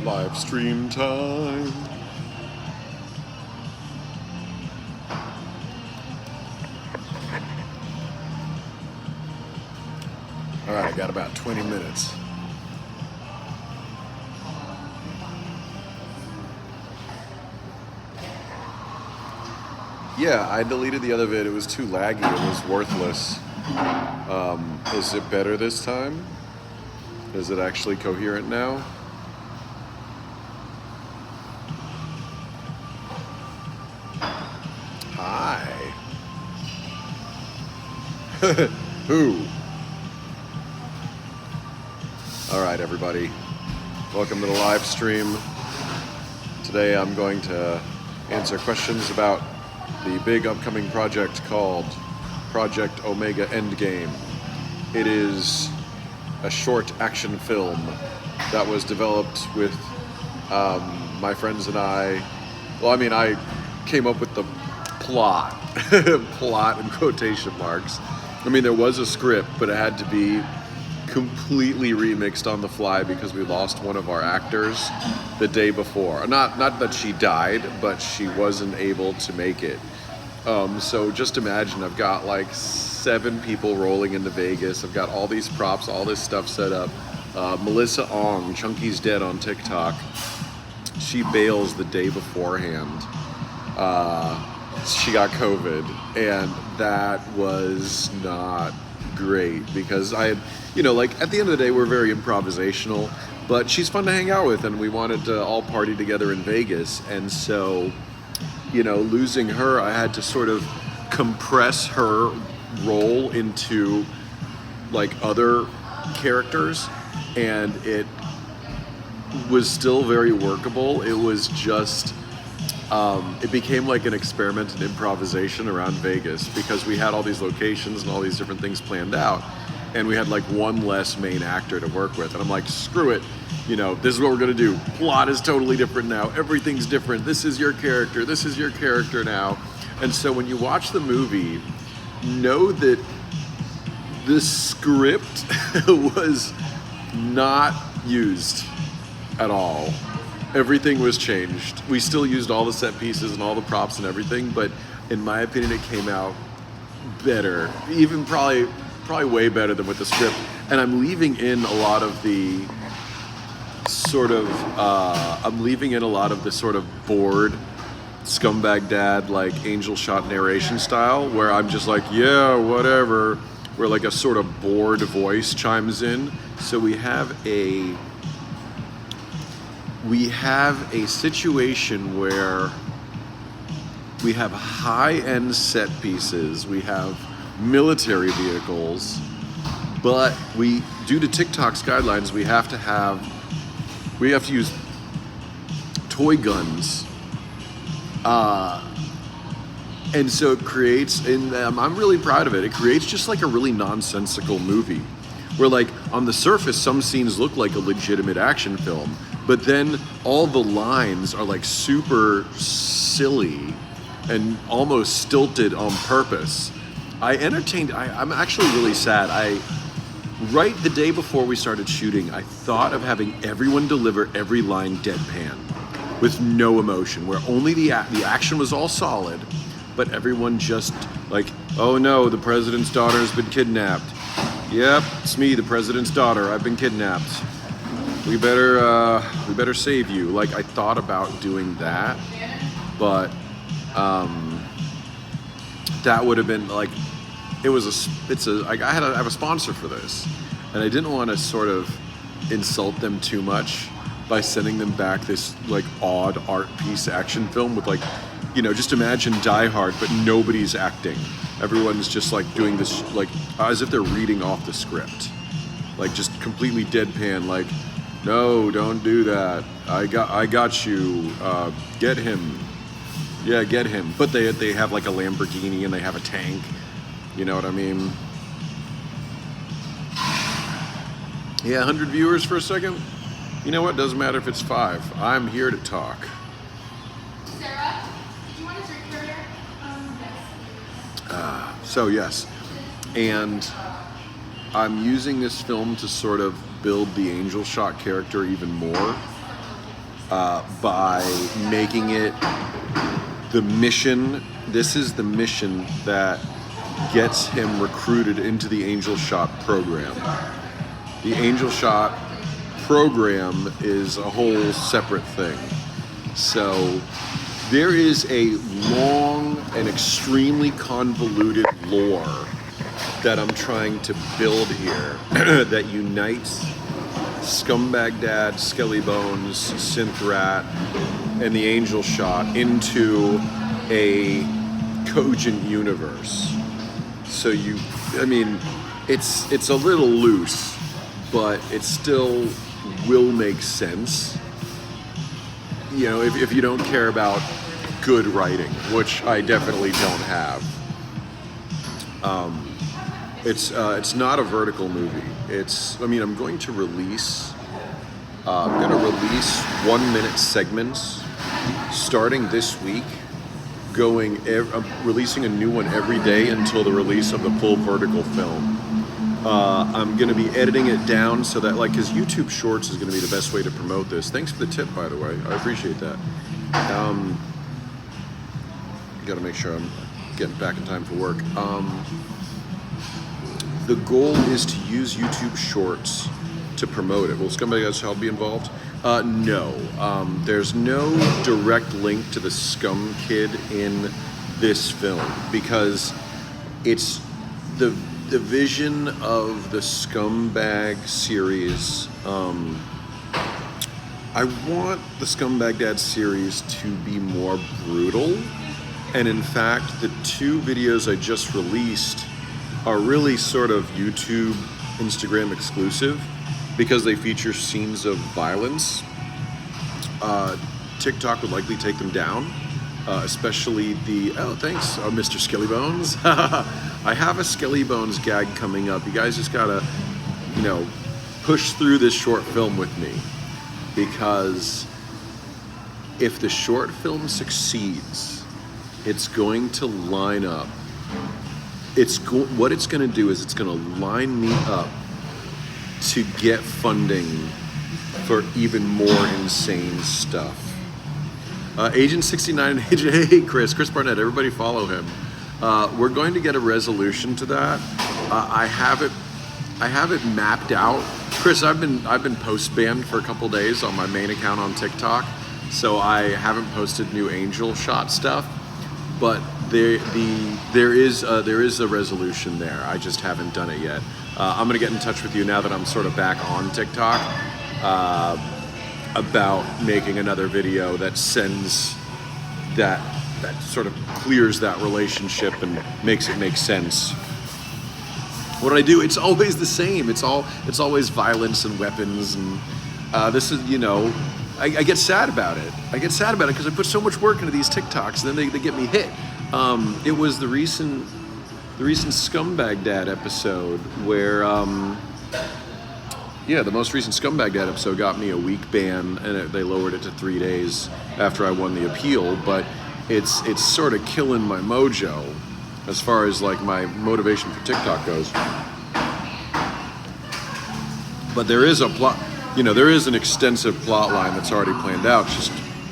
Live stream time. All right, I got about 20 minutes. Yeah, I deleted the other vid. It was too laggy. It was worthless. Is it better this time? Is it actually coherent now? Hi. Who? All right, everybody. Welcome to the live stream. Today I'm going to answer questions about the big upcoming project called Project Omega Endgame. It is a short action film that was developed with my friends and I. Well, I mean, I came up with the plot, plot in quotation marks. I mean, there was a script, but it had to be completely remixed on the fly because we lost one of our actors the day before. Not that she died, but she wasn't able to make it. So just imagine, I've got like 7 people rolling into Vegas. I've got all these props, all this stuff set up. Melissa Ong, Chunky's Dead on TikTok, she bails the day beforehand. She got COVID, and that was not great because I had, like at the end of the day, we're very improvisational, but she's fun to hang out with, and we wanted to all party together in Vegas. And so, losing her, I had to sort of compress her role into like other characters, and it was still very workable. It was just, it became like an experiment in improvisation around Vegas because we had all these locations and all these different things planned out, and we had like one less main actor to work with. And I'm like, screw it. This is what we're going to do. Plot is totally different now. Everything's different. This is your character. This is your character now. And so when you watch the movie, know that the script was not used at all. Everything was changed. We still used all the set pieces and all the props and everything, but in my opinion, it came out better. Even probably way better than with the script. And I'm leaving in a lot of the sort of, bored scumbag dad, like angel shot narration style, where I'm just like, yeah, whatever, where like a sort of bored voice chimes in. So we have a situation where we have high-end set pieces, we have military vehicles, but due to TikTok's guidelines, we have to use toy guns. And so it creates, and I'm really proud of it, it creates just like a really nonsensical movie where like on the surface some scenes look like a legitimate action film, but then all the lines are like super silly and almost stilted on purpose. I'm actually really sad. Right the day before we started shooting, I thought of having everyone deliver every line deadpan with no emotion, where only the action was all solid, but everyone just like, oh no, the president's daughter has been kidnapped. Yep, it's me, the president's daughter. I've been kidnapped. We better save you. Like, I thought about doing that, but that would have been like, I have a sponsor for this, and I didn't want to sort of insult them too much by sending them back this like odd art piece action film with like, just imagine Die Hard, but nobody's acting. Everyone's just like doing this like as if they're reading off the script, like just completely deadpan. Like, no, don't do that. I got you. Get him. Yeah, get him. But they have like a Lamborghini and they have a tank. You know what I mean? Yeah, 100 viewers for a second. You know what? Doesn't matter if it's 5. I'm here to talk. Sarah, did you want to drink further? Yes. So yes, and I'm using this film to sort of build the Angel Shot character even more. by making it the mission. This is the mission that gets him recruited into the Angel Shot program. The Angel Shot program is a whole separate thing. So there is a long and extremely convoluted lore that I'm trying to build here that unites Scumbag Dad, Skelly Bones, Synth Rat, and the Angel Shot into a cogent universe. So it's a little loose, but it still will make sense. You know, if you don't care about good writing, which I definitely don't have. It's not a vertical movie. I'm going to release 1-minute segments starting this week, I'm releasing a new one every day until the release of the full vertical film. I'm going to be editing it down so that, because YouTube Shorts is going to be the best way to promote this. Thanks for the tip, by the way. I appreciate that. Got to make sure I'm getting back in time for work. The goal is to use YouTube Shorts to promote it. Will Scumbag Dad be involved? No. There's no direct link to the Scum Kid in this film because it's the vision of the Scumbag series. I want the Scumbag Dad series to be more brutal. And in fact, the 2 videos I just released are really sort of YouTube, Instagram exclusive because they feature scenes of violence. TikTok would likely take them down, especially thanks, Mr. Skelly Bones. I have a Skelly Bones gag coming up. You guys just gotta, push through this short film with me because if the short film succeeds, it's going to line up. What it's going to do is it's going to line me up to get funding for even more insane stuff. Agent 69 and Agent, hey Chris Barnett, everybody follow him. We're going to get a resolution to that. I have it mapped out. Chris, I've been post banned for a couple days on my main account on TikTok, so I haven't posted new Angel Shot stuff. But there is a resolution there. I just haven't done it yet. I'm gonna get in touch with you now that I'm sort of back on TikTok about making another video that sends that sort of clears that relationship and makes it make sense. What I do, it's always the same. It's always violence and weapons, and this is, I get sad about it. Because I put so much work into these TikToks, and then they get me hit. It was the recent Scumbag Dad episode where, the most recent Scumbag Dad episode got me a week ban, and they lowered it to 3 days after I won the appeal. But it's sort of killing my mojo as far as my motivation for TikTok goes. But there is a plot. There is an extensive plot line that's already planned out. It's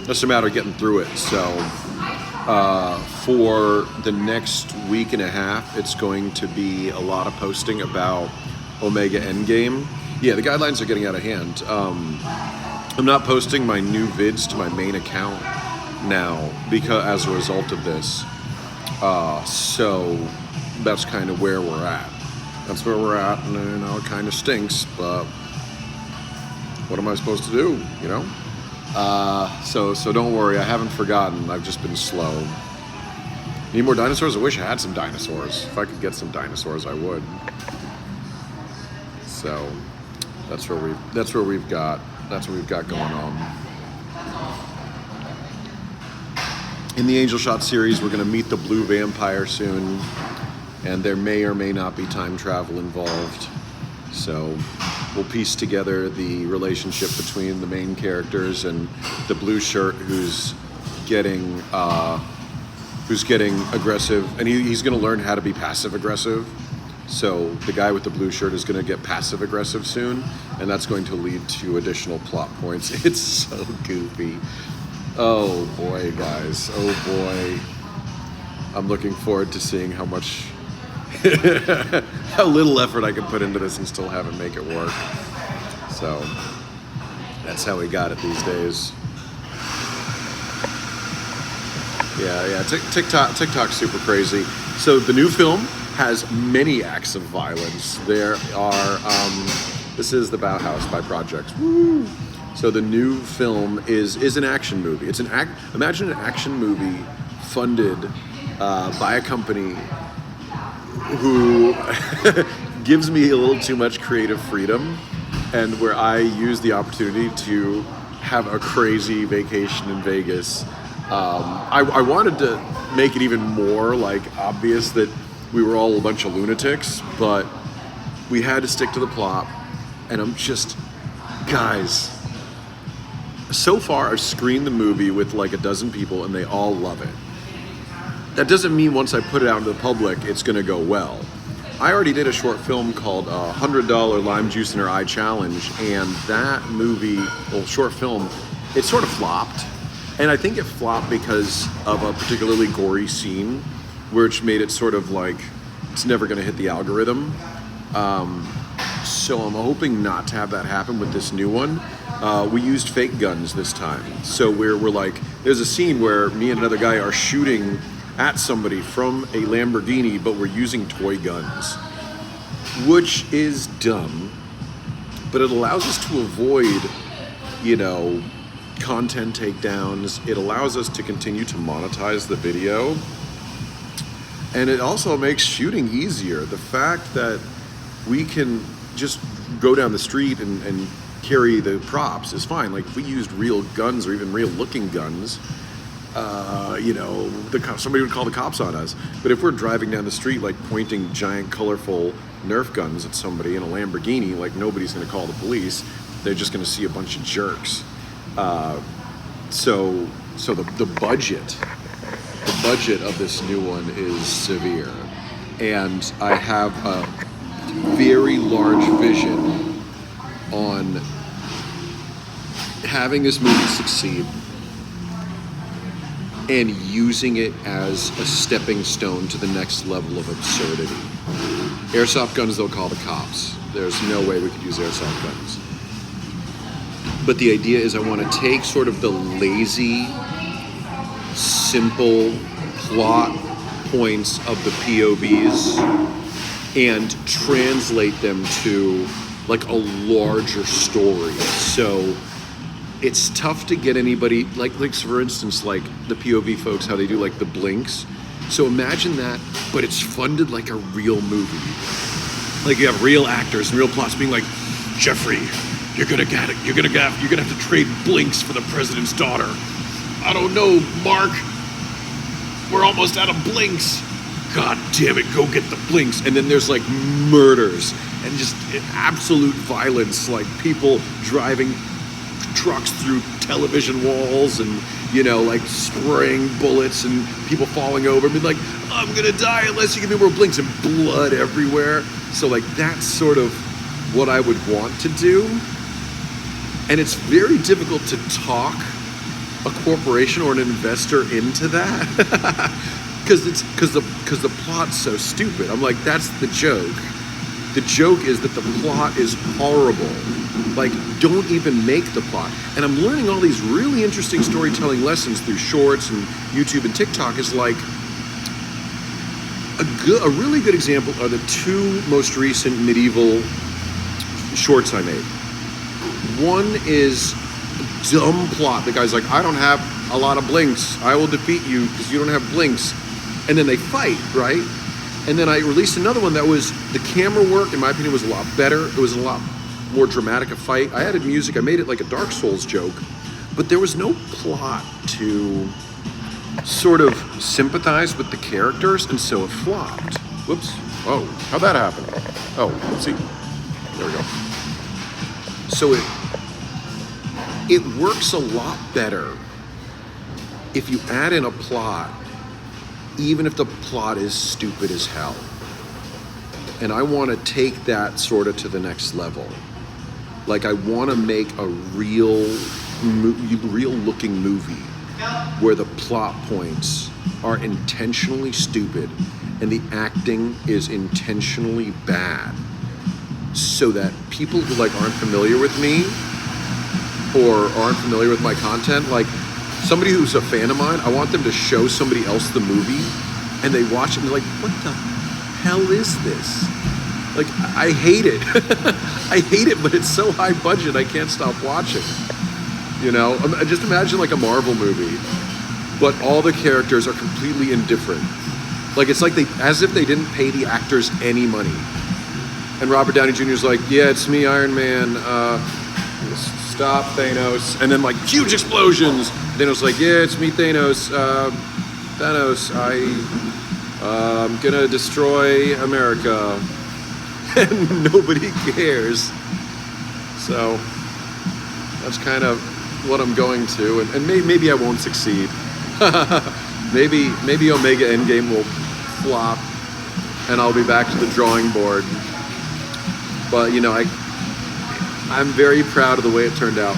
just a matter of getting through it. So for the next week and a half, it's going to be a lot of posting about Omega Endgame. Yeah, the guidelines are getting out of hand. I'm not posting my new vids to my main account now because as a result of this. So that's kind of where we're at. And it kind of stinks, but what am I supposed to do, So don't worry, I haven't forgotten. I've just been slow. Need more dinosaurs? I wish I had some dinosaurs. If I could get some dinosaurs, I would. So that's what we've got going on. In the Angel Shot series, we're going to meet the Blue Vampire soon, and there may or may not be time travel involved. So we'll piece together the relationship between the main characters and the blue shirt who's getting aggressive, and he's going to learn how to be passive aggressive. So the guy with the blue shirt is going to get passive aggressive soon, and that's going to lead to additional plot points. It's so goofy. Oh boy, guys. Oh boy. I'm looking forward to seeing how much, how little effort I can put into this and still have it make it work. So that's how we got it these days. Yeah. TikTok's super crazy. So the new film has many acts of violence. There are, this is the Bauhaus by Projects. Woo! So the new film is an action movie. Imagine an action movie funded by a company who gives me a little too much creative freedom, and where I use the opportunity to have a crazy vacation in Vegas. I wanted to make it even more like obvious that we were all a bunch of lunatics, but we had to stick to the plot. And I'm just, guys, so far I've screened the movie with like a dozen people and they all love it. That doesn't mean once I put it out into the public, it's gonna go well. I already did a short film called $100 Lime Juice in Her Eye Challenge, and that movie, short film, it sort of flopped. And I think it flopped because of a particularly gory scene, which made it sort of like, it's never gonna hit the algorithm. So I'm hoping not to have that happen with this new one. We used fake guns this time. So we're like, there's a scene where me and another guy are shooting at somebody from a Lamborghini, but we're using toy guns, which is dumb, but it allows us to avoid, content takedowns. It allows us to continue to monetize the video. And it also makes shooting easier. The fact that we can just go down the street and carry the props is fine. Like if we used real guns or even real looking guns, somebody would call the cops on us. But if we're driving down the street, like pointing giant, colorful Nerf guns at somebody in a Lamborghini, like nobody's going to call the police. They're just going to see a bunch of jerks. So the budget of this new one is severe, and I have a very large vision on having this movie succeed and using it as a stepping stone to the next level of absurdity. Airsoft guns, they'll call the cops. There's no way we could use airsoft guns. But the idea is I want to take sort of the lazy, simple plot points of the POVs and translate them to like a larger story. So it's tough to get anybody, like for instance, like the POV folks, how they do like the blinks. So imagine that, but it's funded like a real movie. Like you have real actors and real plots being like, Jeffrey, you're gonna have to trade blinks for the president's daughter. I don't know, Mark. We're almost out of blinks. God damn it, go get the blinks. And then there's like murders and just absolute violence, like people driving trucks through television walls and, like spraying bullets and people falling over and being like, I'm gonna die unless you give me more blinks, and blood everywhere. So like that's sort of what I would want to do. And it's very difficult to talk a corporation or an investor into that because the plot's so stupid. I'm like, that's the joke. The joke is that the plot is horrible. Like, don't even make the plot. And I'm learning all these really interesting storytelling lessons through shorts and YouTube and TikTok. Is like a really good example are the two most recent medieval shorts I made. One is dumb plot. The guy's like, I don't have a lot of blinks. I will defeat you because you don't have blinks. And then they fight, right? And then I released another one that was, the camera work, in my opinion, was a lot better. It was a lot more dramatic a fight. I added music. I made it like a Dark Souls joke. But there was no plot to sort of sympathize with the characters, and so it flopped. Whoops. Oh, how'd that happen? Oh, let's see. There we go. So it works a lot better if you add in a plot, even if the plot is stupid as hell. And I want to take that sort of to the next level. Like, I want to make a real looking movie where the plot points are intentionally stupid and the acting is intentionally bad, so that people who like aren't familiar with me or aren't familiar with my content, like somebody who's a fan of mine, I want them to show somebody else the movie and they watch it and they're like, what the hell is this? Like, I hate it. I hate it, but it's so high budget I can't stop watching. You know, just imagine like a Marvel movie, but all the characters are completely indifferent. Like, it's like as if they didn't pay the actors any money. And Robert Downey Jr. is like, yeah, it's me, Iron Man. Stop, Thanos. And then like huge explosions. Thanos like, yeah, it's me, Thanos. Thanos, I'm gonna destroy America. And nobody cares. So that's kind of what I'm going to. And maybe I won't succeed. maybe Omega Endgame will flop and I'll be back to the drawing board. But, you know, I'm very proud of the way it turned out.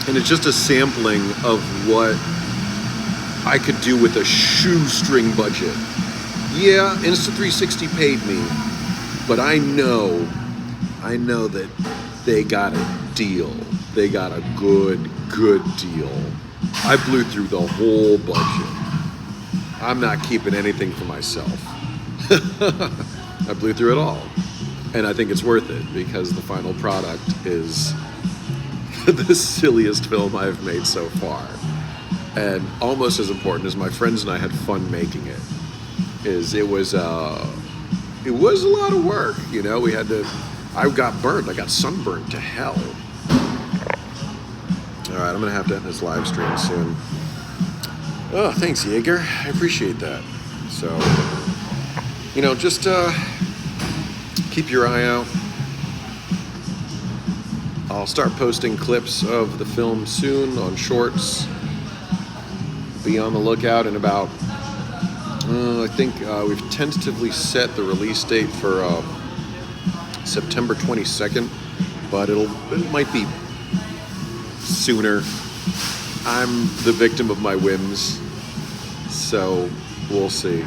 And it's just a sampling of what I could do with a shoestring budget. Yeah, Insta360 paid me, but I know that they got a deal. They got a good deal. I blew through the whole budget. I'm not keeping anything for myself. I blew through it all. And I think it's worth it because the final product is the silliest film I've made so far. And almost as important as my friends and I had fun making it, it was a lot of work, you know. I got burned. I got sunburned to hell. All right, I'm gonna have to end this live stream soon. Oh, thanks, Jaeger. I appreciate that. So, you know, just keep your eye out. I'll start posting clips of the film soon on Shorts. Be on the lookout in about, I think we've tentatively set the release date for September 22nd, but it might be sooner. I'm the victim of my whims, so we'll see.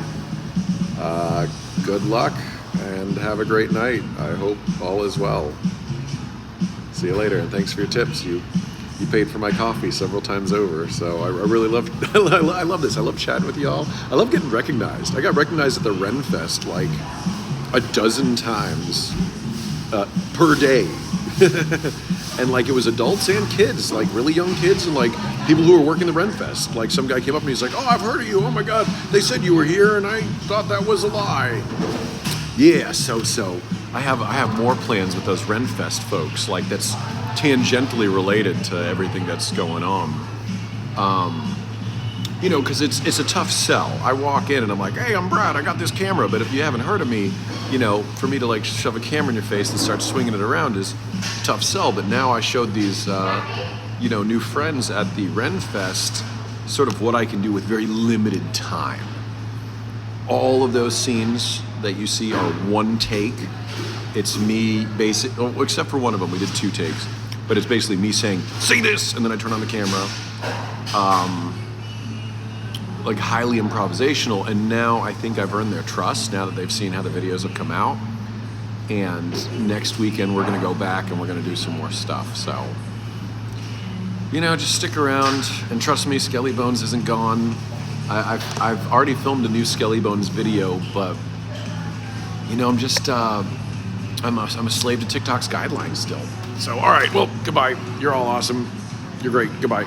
Good luck and have a great night. I hope all is well. See you later, and thanks for your tips. You paid for my coffee several times over, so I really love I love this. I love chatting with y'all. I love getting recognized. I got recognized at the Renfest like a dozen times per day. And like it was adults and kids, like really young kids and like people who were working the Renfest. Like some guy came up and he's like, oh, I've heard of you. Oh my God, they said you were here and I thought that was a lie. Yeah, so I have more plans with those Renfest folks. Like that's tangentially related to everything that's going on. You know, because it's a tough sell. I walk in and I'm like, hey, I'm Brad, I got this camera. But if you haven't heard of me, you know, for me to like shove a camera in your face and start swinging it around is a tough sell. But now I showed these, you know, new friends at the Renfest sort of what I can do with very limited time. All of those scenes that you see are one take. It's me except for one of them, we did 2 takes. But it's basically me saying, say this, and then I turn on the camera. Like highly improvisational, and now I think I've earned their trust now that they've seen how the videos have come out. And next weekend we're gonna go back and we're gonna do some more stuff. So, you know, just stick around and trust me, Skelly Bones isn't gone. I've already filmed a new Skelly Bones video, but you know, I'm just I'm a slave to TikTok's guidelines still. So, all right, well, goodbye. You're all awesome. You're great. Goodbye.